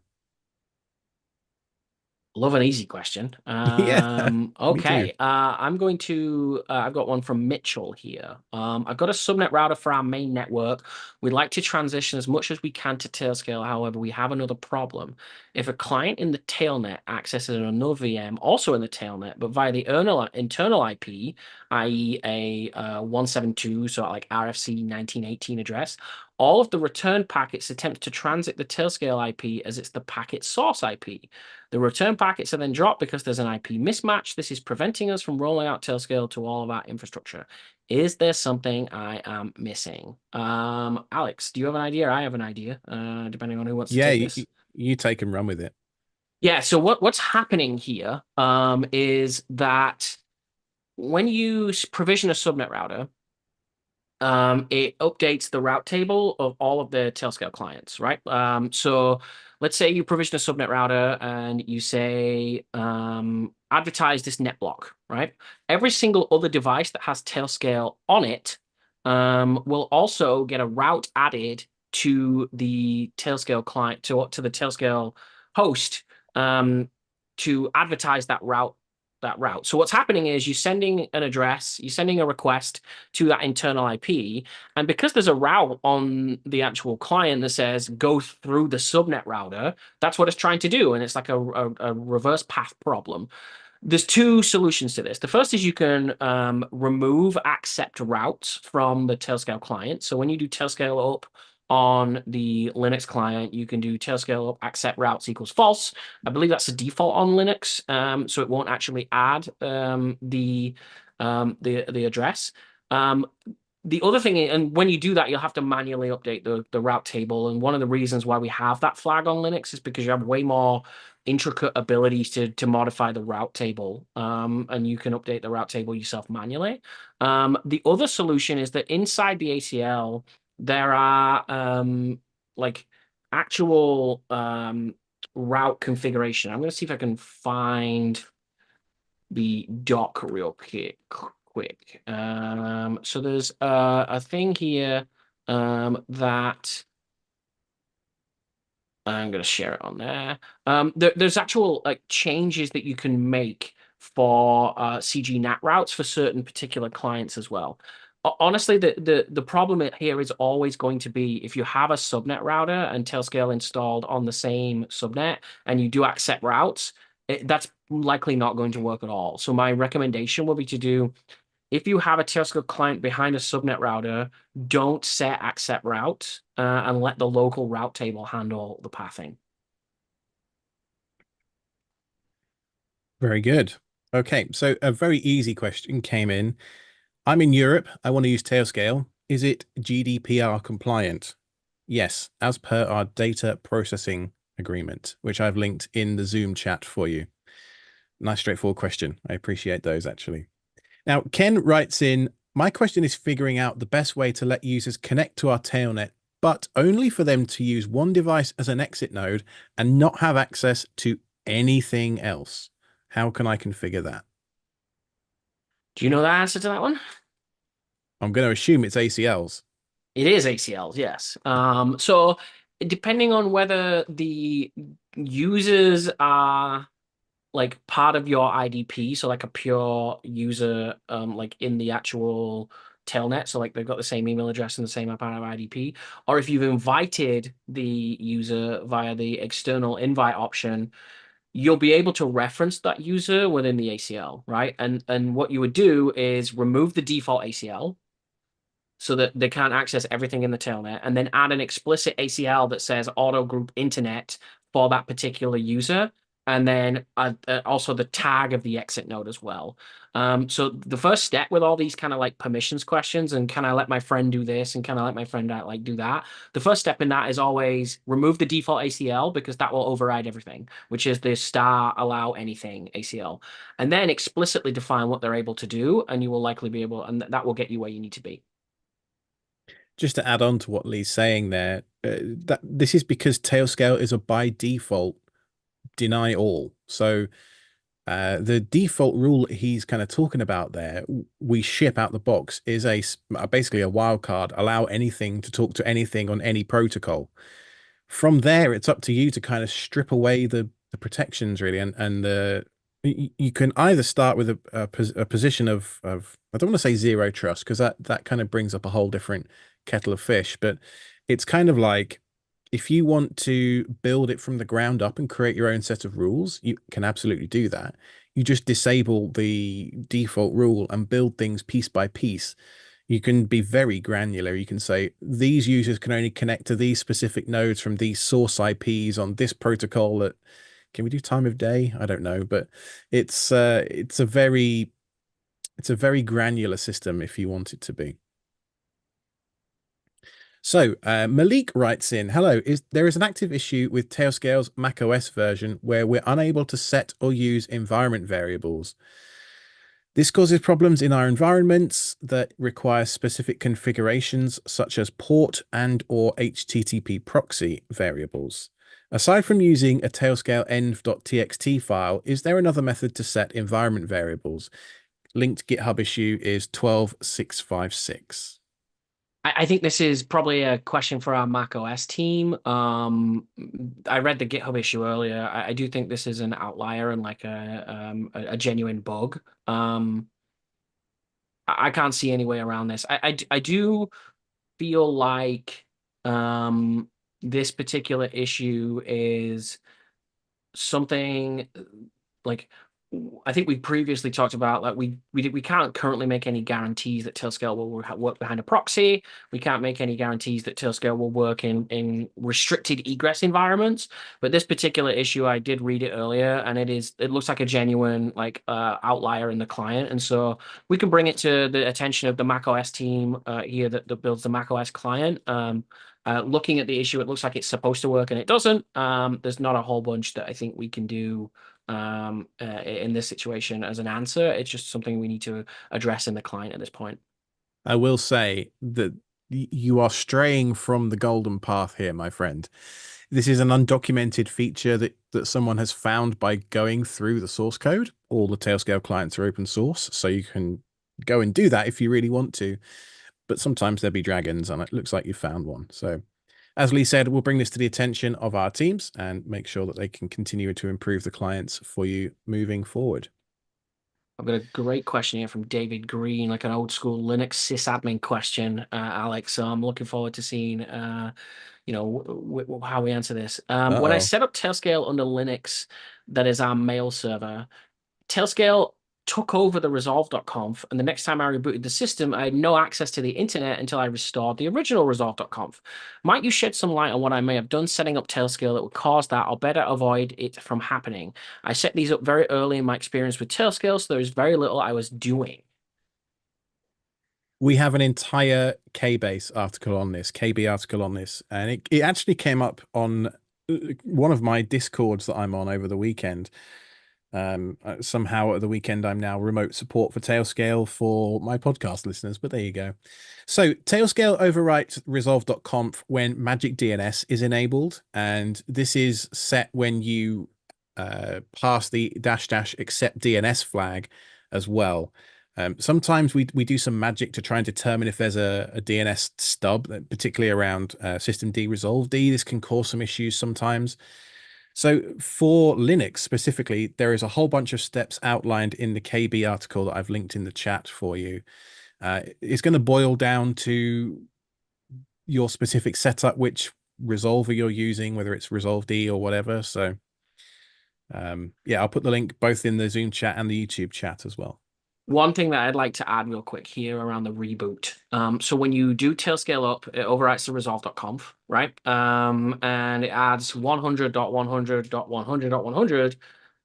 Love an easy question. Yeah, me too. Okay. I'm going to. I've got one from Mitchell here. I've got a subnet router for our main network. We'd like to transition as much as we can to Tailscale. However, we have another problem. If a client in the tailnet accesses another VM, also in the tailnet, but via the internal IP, i.e., a 172, so like RFC 1918 address, all of the return packets attempt to transit the Tailscale IP as it's the packet source IP. The return packets are then dropped because there's an IP mismatch. This is preventing us from rolling out Tailscale to all of our infrastructure. Is there something I am missing? Alex, do you have an idea? I have an idea, depending on who wants to Yeah, take you, this. you take and run with it. Yeah, so what's happening here is that when you provision a subnet router, it updates the route table of all of the Tailscale clients, right? So let's say you provision a subnet router and you say advertise this net block, right? Every single other device that has Tailscale on it will also get a route added to the Tailscale client to the Tailscale host um, to advertise that route. So what's happening is you're sending an address, you're sending a request to that internal IP. And because there's a route on the actual client that says go through the subnet router, that's what it's trying to do. And it's like a reverse path problem. There's two solutions to this. The first is you can remove accept routes from the Tailscale client. So when you do Tailscale up on the Linux client, you can do Tailscale up accept routes equals false. I believe that's the default on Linux, so it won't actually add the address. Um, the other thing, and when you do that, you'll have to manually update the route table. And one of the reasons why we have that flag on Linux is because you have way more intricate abilities to modify the route table. And you can update the route table yourself manually. The other solution is that inside the ACL, there are like actual route configuration. I'm going to see if I can find the doc real quick. So there's a thing here that I'm going to share it on there. There's actual like changes that you can make for CG NAT routes for certain particular clients as well. Honestly, the problem here is always going to be if you have a subnet router and Tailscale installed on the same subnet and you do accept routes, that's likely not going to work at all. So my recommendation will be to do if you have a Tailscale client behind a subnet router, don't set accept route and let the local route table handle the pathing. Very good. Okay, so a very easy question came in. I'm in Europe. I want to use Tailscale. Is it GDPR compliant? Yes, as per our data processing agreement, which I've linked in the Zoom chat for you. Nice, straightforward question. I appreciate those actually. Now, Ken writes in, my question is figuring out the best way to let users connect to our tailnet, but only for them to use one device as an exit node and not have access to anything else. How can I configure that? Do you know the answer to that one? I'm going to assume it's ACLs. It is ACLs, yes. So depending on whether the users are like part of your IDP, so like a pure user, like in the actual telnet, so like they've got the same email address and the same part of IDP, or if you've invited the user via the external invite option, you'll be able to reference that user within the ACL, right? And what you would do is remove the default ACL so that they can't access everything in the telnet, and then add an explicit ACL that says auto group internet for that particular user, and then also the tag of the exit node as well. So the first step with all these kind of like permissions questions and can I let my friend do this and can I let my friend like do that? The first step in that is always remove the default ACL because that will override everything, which is the star allow anything ACL, and then explicitly define what they're able to do, and you will likely be able, and that will get you where you need to be. Just to add on to what Lee's saying there, that this is because Tailscale is a by default deny all. So the default rule he's kind of talking about there, we ship out the box, is basically a wildcard, allow anything to talk to anything on any protocol. From there, it's up to you to kind of strip away the the protections really, and the you can either start with a position of I don't want to say zero trust because that kind of brings up a whole different kettle of fish, but it's kind of like if you want to build it from the ground up and create your own set of rules, you can absolutely do that. You just disable the default rule and build things piece by piece. You can be very granular. You can say these users can only connect to these specific nodes from these source IPs on this protocol. That can we do time of day? I don't know, but it's a very granular system if you want it to be. So Malik writes in, hello, there is an active issue with Tailscale's macOS version where we're unable to set or use environment variables. This causes problems in our environments that require specific configurations such as port and or HTTP proxy variables. Aside from using a Tailscale env.txt file, is there another method to set environment variables? Linked GitHub issue is 12656. I think this is probably a question for our Mac OS team. I read the GitHub issue earlier. I do think this is an outlier and like a genuine bug. I can't see any way around this. I do feel like this particular issue is something like I think we previously talked about like we can't currently make any guarantees that Tailscale will work behind a proxy. We can't make any guarantees that Tailscale will work in restricted egress environments. But this particular issue, I did read it earlier, and it looks like a genuine like outlier in the client, and so we can bring it to the attention of the macOS team here that builds the macOS client. Looking at the issue, it looks like it's supposed to work and it doesn't. There's not a whole bunch that I think we can do in this situation as an answer. It's just something we need to address in the client at this point. I will say that you are straying from the golden path here, my friend. This is an undocumented feature that someone has found by going through the source code. All the Tailscale clients are open source, so you can go and do that if you really want to. But sometimes there be dragons, and it looks like you found one. So, as Lee said, we'll bring this to the attention of our teams and make sure that they can continue to improve the clients for you moving forward. I've got a great question here from David Green, like an old school Linux sysadmin question, Alex. So I'm looking forward to seeing, how we answer this. When I Uh-oh. set up Tailscale under Linux, that is our mail server, Tailscale took over the resolve.conf, and the next time I rebooted the system, I had no access to the internet until I restored the original resolve.conf. Might you shed some light on what I may have done setting up Tailscale that would cause that, or better avoid it from happening? I set these up very early in my experience with Tailscale, so there's very little I was doing. We have an entire KBase article on this, KB article on this, and it actually came up on one of my Discords that I'm on over the weekend. Somehow at the weekend, I'm now remote support for Tailscale for my podcast listeners, but there you go. So Tailscale overwrites resolve.conf when magic DNS is enabled, and this is set when you pass the dash dash accept DNS flag as well. Sometimes we do some magic to try and determine if there's a DNS stub, particularly around systemd resolved. This can cause some issues sometimes. So for Linux specifically, there is a whole bunch of steps outlined in the KB article that I've linked in the chat for you. It's going to boil down to your specific setup, which resolver you're using, whether it's resolved or whatever. So yeah, I'll put the link both in the Zoom chat and the YouTube chat as well. One thing that I'd like to add real quick here around the reboot. So when you do Tailscale up, it overwrites the resolve.conf, right? And it adds 100.100.100.100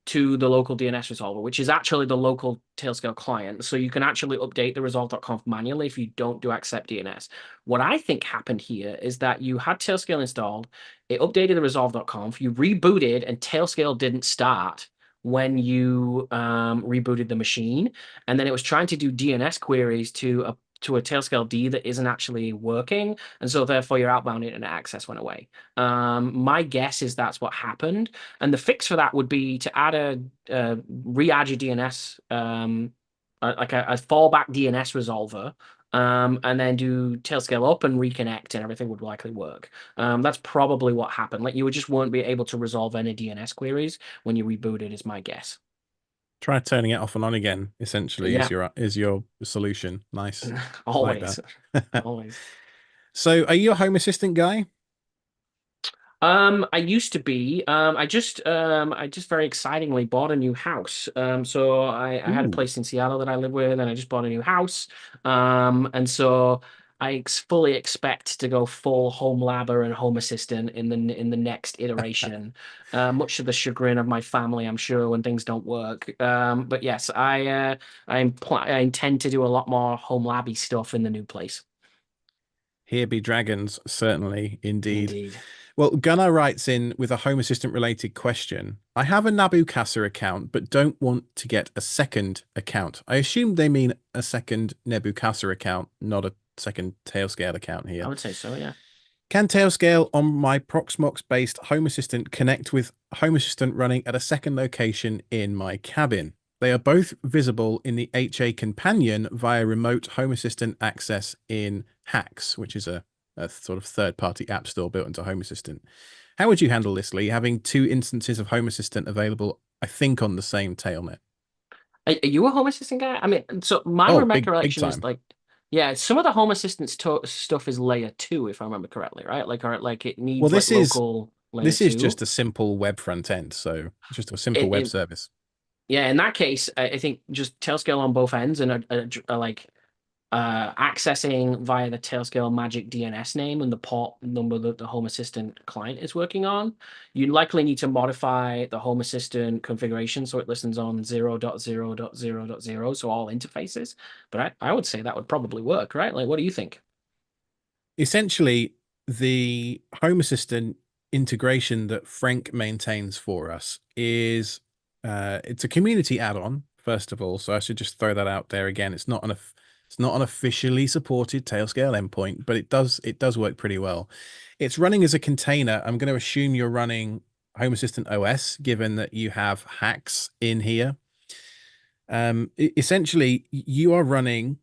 to the local DNS resolver, which is actually the local Tailscale client. So you can actually update the resolve.conf manually if you don't do accept DNS. What I think happened here is that you had Tailscale installed, it updated the resolve.conf, you rebooted, and Tailscale didn't start when you rebooted the machine, and then it was trying to do DNS queries to a Tailscale D that isn't actually working, and so therefore your outbound internet access went away. My guess is that's what happened, and the fix for that would be to add re-add your DNS, like a fallback DNS resolver and then do Tailscale up and reconnect, and everything would likely work. That's probably what happened. Like you just won't be able to resolve any DNS queries when you reboot it, is my guess. Try turning it off and on again, essentially, Yeah, is your solution. Nice. Like always, that. always. So are you a Home Assistant guy? I used to be. I just very excitingly bought a new house. So I had a Ooh. place in Seattle that I live with, and I just bought a new house. And so fully expect to go full home labber and home assistant in the next iteration. Much to the chagrin of my family, I'm sure, when things don't work. But yes, I intend to do a lot more home labby stuff in the new place. Here be dragons, certainly, indeed. Indeed. Well, Gunnar writes in with a Home Assistant related question. I have a Nabu Casa account, but don't want to get a second account. I assume they mean a second Nebu Casa account, not a second Tailscale account I here. would say so, yeah. Can Tailscale on my Proxmox based Home Assistant connect with Home Assistant running at a second location in my cabin? They are both visible in the HA Companion via remote Home Assistant access in Hacks, which is a sort of third party app store built into Home Assistant. How would you handle this, Lee, having two instances of Home Assistant available, I think, on the same tailnet? Are you a Home Assistant guy? I mean, so my Oh, big recollection is time. like, yeah, some of the Home Assistant stuff is layer two, if I remember correctly, right? Like, or like it Well, needs like local layer this is just two. a simple web front end, so just a simple It, web it service. yeah, in that case, I think just Tailscale on both ends and like accessing via the Tailscale Magic DNS name and the port number that the Home Assistant client is working on. You likely need to modify the Home Assistant configuration so it listens on 0.0.0.0, so all interfaces. But I would say that would probably work, right? Like, what do you think? Essentially, the Home Assistant integration that Frank maintains for us is it's a community add-on, first of all. So I should just throw that out there again. It's not an officially supported Tailscale endpoint, but it does work pretty well. It's running as a container. I'm going to assume you're running Home Assistant OS, given that you have hacks in here. Essentially, you are running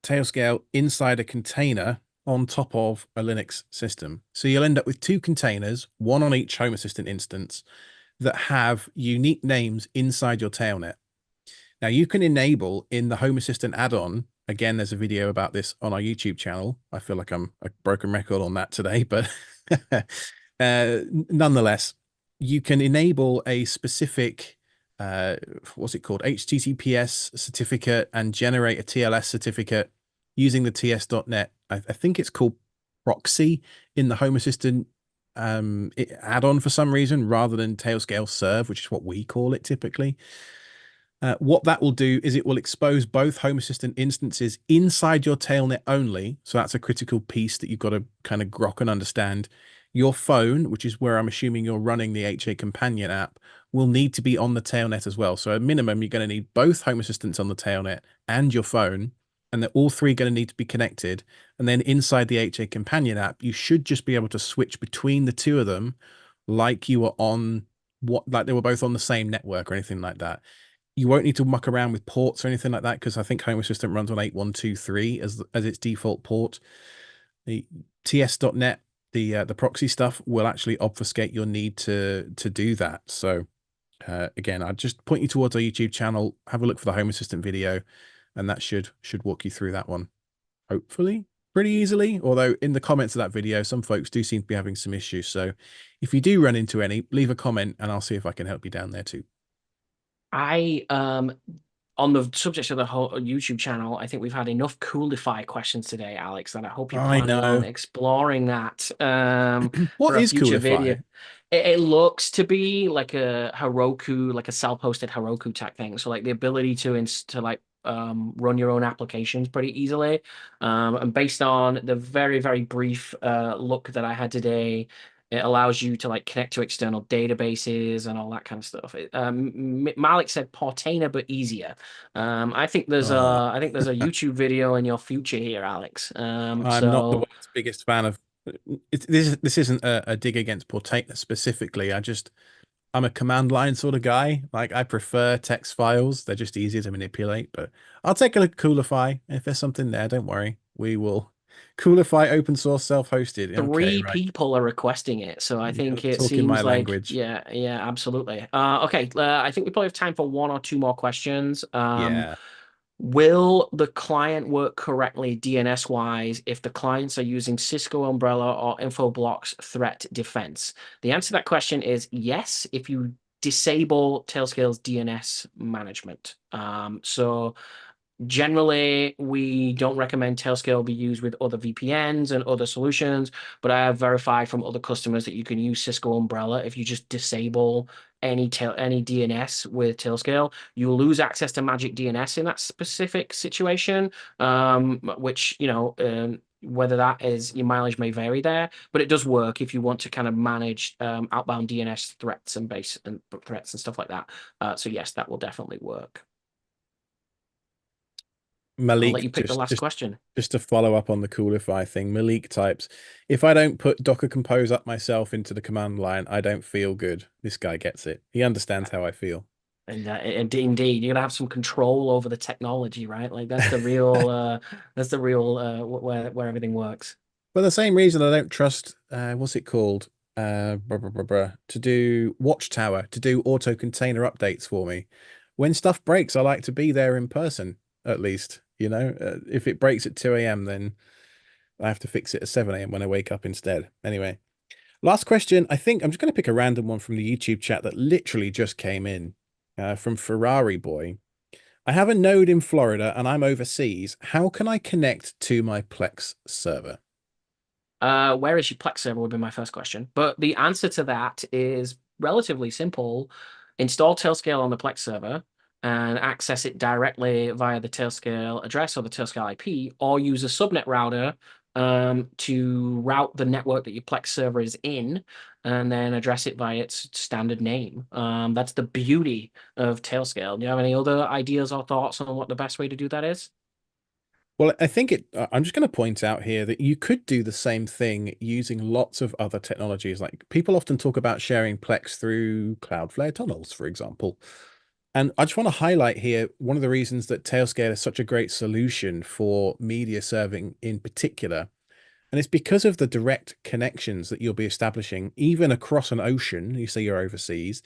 Tailscale inside a container on top of a Linux system. So you'll end up with two containers, one on each Home Assistant instance, that have unique names inside your tailnet. Now you can enable in the Home Assistant add-on. Again, there's a video about this on our YouTube channel. I feel like I'm a broken record on that today, but nonetheless, you can enable a specific what's it called? HTTPS certificate and generate a TLS certificate using the ts.net. I think it's called proxy in the Home Assistant add-on for some reason rather than Tailscale serve, which is what we call it typically. What that will do is it will expose both Home Assistant instances inside your tailnet only. So that's a critical piece that you've got to kind of grok and understand. Your phone, which is where I'm assuming you're running the HA Companion app, will need to be on the tailnet as well. So at minimum, you're going to need both Home Assistants on the tailnet and your phone, and they're all three going to need to be connected. And then inside the HA Companion app, you should just be able to switch between the two of them like you were on like they were both on the same network or anything like that. You won't need to muck around with ports or anything like that because I think Home Assistant runs on 8123 as its default port. The ts.net, the proxy stuff will actually obfuscate your need to do that. So again, I'd just point you towards our YouTube channel, have a look for the Home Assistant video, and that should walk you through that one, hopefully pretty easily. Although in the comments of that video, some folks do seem to be having some issues. So if you do run into any, leave a comment and I'll see if I can help you down there too. I On the subject of the whole YouTube channel, I think we've had enough Coolify questions today, Alex, that I hope you're I planning on know. exploring that What for a is future video. Coolify? It looks to be like a Heroku, like a self-hosted Heroku type thing. So like the ability to like run your own applications pretty easily. And based on the very, very brief look that I had today, it allows you to like connect to external databases and all that kind of stuff. Malik said Portainer, but easier. Oh, I think there's a YouTube video in your future here, Alex. I'm not the So world's biggest fan of this isn't a dig against Portainer specifically. I'm a command line sort of guy. Like I prefer text files. They're just easier to manipulate, but I'll take a look at Coolify. If there's something there, don't worry. We will coolify open source self-hosted. Okay, Three right. people are requesting it, so I You're think it talking my seems like language. yeah, absolutely. Okay, I think we probably have time for one or two more questions. Yeah. Will the client work correctly DNS wise if the clients are using Cisco Umbrella or Infoblox Threat Defense? The answer to that question is yes, if you disable Tailscale's DNS management. So generally, we don't recommend Tailscale be used with other VPNs and other solutions, but I have verified from other customers that you can use Cisco Umbrella if you just disable any DNS with Tailscale. You'll lose access to Magic DNS in that specific situation, which, whether that is your mileage may vary there, but it does work if you want to kind of manage outbound DNS threats and base and threats and stuff like that. So yes, that will definitely work. I'll let Malik, you pick the last question. just to follow up on the Coolify thing, Malik types, if I don't put Docker Compose up myself into the command line, I don't feel good. This guy gets it. He understands how I feel. And indeed, you're gonna have some control over the technology, right? Like that's the real where everything works. For the same reason I don't trust what's it called? To do Watchtower, to do auto container updates for me. When stuff breaks, I like to be there in person, at least. If it breaks at 2 a.m., then I have to fix it at 7 a.m. when I wake up instead. Anyway, last question. I think I'm just going to pick a random one from the YouTube chat that literally just came in from Ferrari Boy. I have a node in Florida and I'm overseas. How can I connect to my Plex server? Where is your Plex server would be my first question. But the answer to that is relatively simple. Install Tailscale on the Plex server and access it directly via the Tailscale address or the Tailscale IP, or use a subnet router to route the network that your Plex server is in and then address it by its standard name. That's the beauty of Tailscale. Do you have any other ideas or thoughts on what the best way to do that is? Well, I think I'm just going to point out here that you could do the same thing using lots of other technologies. Like people often talk about sharing Plex through Cloudflare tunnels, for example. And I just want to highlight here one of the reasons that Tailscale is such a great solution for media serving in particular. And it's because of the direct connections that you'll be establishing, even across an ocean. You say you're overseas.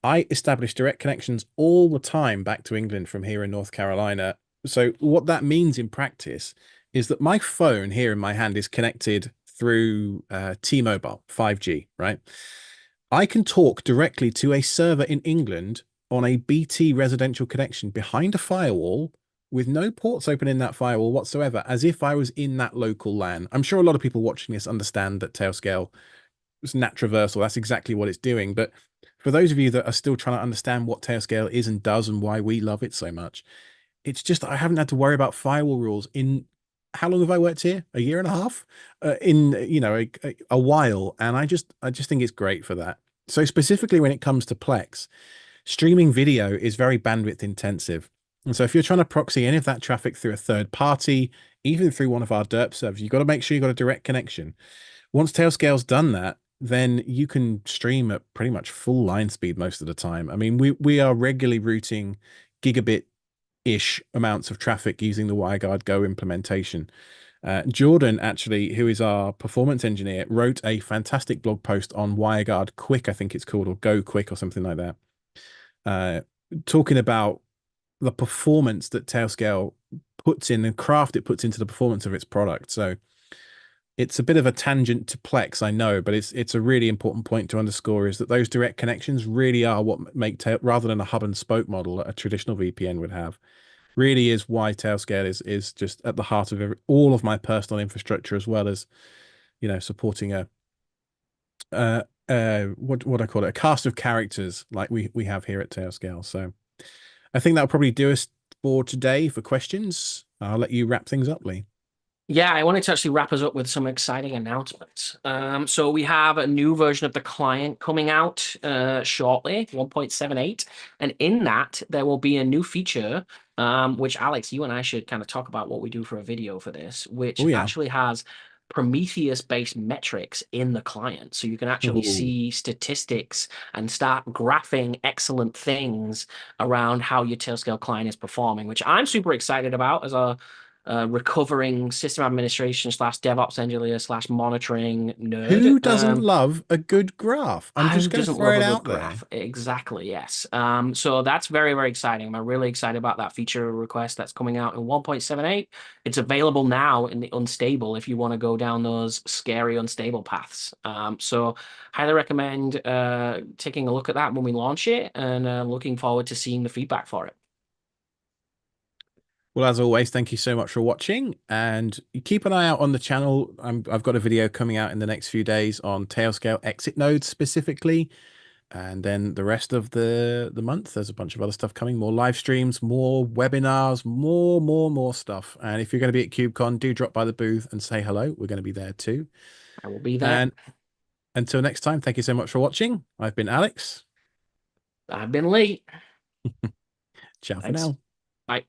I establish direct connections all the time back to England from here in North Carolina. So what that means in practice is that my phone here in my hand is connected through T-Mobile 5G, right? I can talk directly to a server in England on a BT residential connection behind a firewall with no ports open in that firewall whatsoever, as if I was in that local LAN. I'm sure a lot of people watching this understand that Tailscale is NAT traversal. That's exactly what it's doing. But for those of you that are still trying to understand what Tailscale is and does and why we love it so much, it's just I haven't had to worry about firewall rules in how long have I worked here? A year and a half, in a while, and I just think it's great for that. So specifically when it comes to Plex, streaming video is very bandwidth intensive. And so if you're trying to proxy any of that traffic through a third party, even through one of our derp servers, you've got to make sure you've got a direct connection. Once Tailscale's done that, then you can stream at pretty much full line speed most of the time. I mean, we are regularly routing gigabit-ish amounts of traffic using the WireGuard Go implementation. Jordan, actually, who is our performance engineer, wrote a fantastic blog post on WireGuard Quick, I think it's called, or Go Quick or something like that, uh, talking about the performance that Tailscale puts in and craft it puts into the performance of its product. So it's a bit of a tangent to Plex, I know, but it's a really important point to underscore is that those direct connections really are what make rather than a hub and spoke model that a traditional VPN would have, really is why Tailscale is just at the heart of all of my personal infrastructure, as well as supporting a what I call it, a cast of characters like we have here at Tailscale. So I think that'll probably do us for today for questions. I'll let you wrap things up, Lee. Yeah, I wanted to actually wrap us up with some exciting announcements. So we have a new version of the client coming out shortly, 1.78, and in that there will be a new feature, which Alex, you and I should kind of talk about what we do for a video for this, which Oh yeah. actually has Prometheus-based metrics in the client. So you can actually Oh, see statistics and start graphing excellent things around how your Tailscale client is performing, which I'm super excited about as recovering system administration slash DevOps engineer slash monitoring nerd. Who doesn't love a good graph? I'm Who just going to doesn't throw love it a good out there. graph? Exactly, yes. So that's very, very exciting. I'm really excited about that feature request that's coming out in 1.78. It's available now in the unstable if you want to go down those scary unstable paths. So highly recommend taking a look at that when we launch it, and looking forward to seeing the feedback for it. Well, as always, thank you so much for watching, and keep an eye out on the channel. I've got a video coming out in the next few days on Tailscale exit nodes specifically, and then the rest of the month, there's a bunch of other stuff coming, more live streams, more webinars, more stuff. And if you're going to be at KubeCon, do drop by the booth and say hello. We're going to be there too. I will be there. And until next time, thank you so much for watching. I've been Alex. I've been late. Ciao for Thanks. now. Bye.